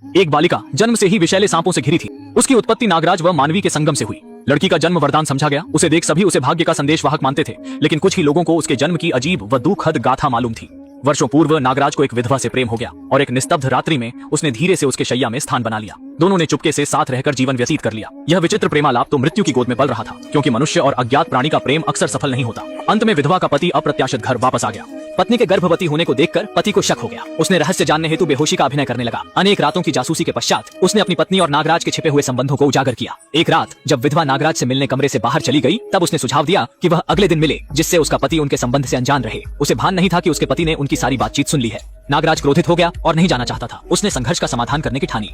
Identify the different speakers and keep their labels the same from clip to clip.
Speaker 1: एक बालिका जन्म से ही विषैले सांपों से घिरी थी। उसकी उत्पत्ति नागराज व मानवी के संगम से हुई। लड़की का जन्म वरदान समझा गया। उसे देख सभी उसे भाग्य का संदेशवाहक मानते थे, लेकिन कुछ ही लोगों को उसके जन्म की अजीब व दुखद गाथा मालूम थी। वर्षों पूर्व नागराज को एक विधवा से प्रेम हो गया और एक निस्तब्ध रात्रि में उसने धीरे से उसके शैया में स्थान बना लिया। दोनों ने चुपके से साथ रहकर जीवन व्यतीत कर लिया। यह विचित्र प्रेमालाप तो मृत्यु की गोद में पल रहा था, क्योंकि मनुष्य और अज्ञात प्राणी का प्रेम अक्सर सफल नहीं होता। अंत में विधवा का पति अप्रत्याशित घर वापस आ गया। पत्नी के गर्भवती होने को देखकर पति को शक हो गया। उसने रहस्य जानने हेतु बेहोशी का अभिनय करने लगा। अनेक रातों की जासूसी के पश्चात उसने अपनी पत्नी और नागराज के छिपे हुए संबंधों को उजागर किया। एक रात जब विधवा नागराज से मिलने कमरे से बाहर चली गई, तब उसने सुझाव दिया कि वह अगले दिन मिले, जिससे उसका पति उनके संबंध से अनजान रहे। उसे भान नहीं था कि उसके पति ने उनकी सारी बातचीत सुन ली है। नागराज क्रोधित हो गया और नहीं जाना चाहता था। उसने संघर्ष का समाधान करने की ठानी।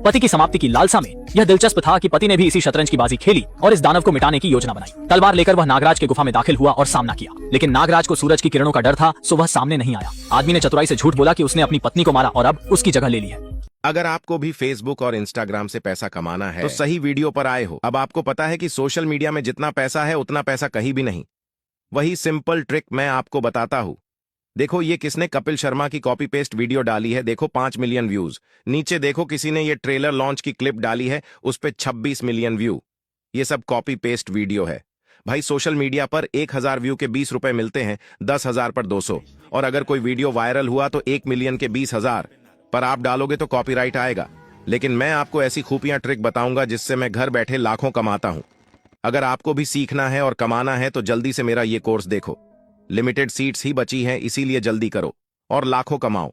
Speaker 1: पति की समाप्ति की लालसा में यह दिलचस्प था कि पति ने भी इसी शतरंज की बाजी खेली और इस दानव को मिटाने की योजना बनाई। तलवार लेकर वह नागराज के गुफा में दाखिल हुआ और सामना किया, लेकिन नागराज को सूरज की किरणों का डर था, सो वह सामने नहीं आया। आदमी ने चतुराई से झूठ बोला कि उसने अपनी पत्नी को मारा और अब उसकी जगह ले ली है।
Speaker 2: अगर आपको भी फेसबुक और इंस्टाग्राम से पैसा कमाना है तो सही वीडियो पर आए हो। अब आपको पता है कि सोशल मीडिया में जितना पैसा है उतना पैसा कहीं भी नहीं। वही सिंपल ट्रिक मैं आपको बताता हूँ। देखो ये किसने कपिल शर्मा की कॉपी पेस्ट वीडियो डाली है। देखो 5 मिलियन व्यूज। नीचे देखो किसी ने ये ट्रेलर लॉन्च की क्लिप डाली है, उस पे 26 मिलियन व्यू। ये सब कॉपी पेस्ट वीडियो है। भाई सोशल मीडिया पर 1000 व्यू के 20 रुपए मिलते हैं, 10,000 पर 200। और अगर कोई वीडियो वायरल हुआ तो 1 मिलियन के 20,000 पर आप डालोगे तो कॉपीराइट आएगा। लेकिन मैं आपको ऐसी खुफिया ट्रिक बताऊंगा जिससे मैं घर बैठे लाखों कमाता हूं। अगर आपको भी सीखना है और कमाना है तो जल्दी से मेरा ये कोर्स देखो। लिमिटेड सीट्स ही बची हैं, इसीलिए जल्दी करो और लाखों कमाओ।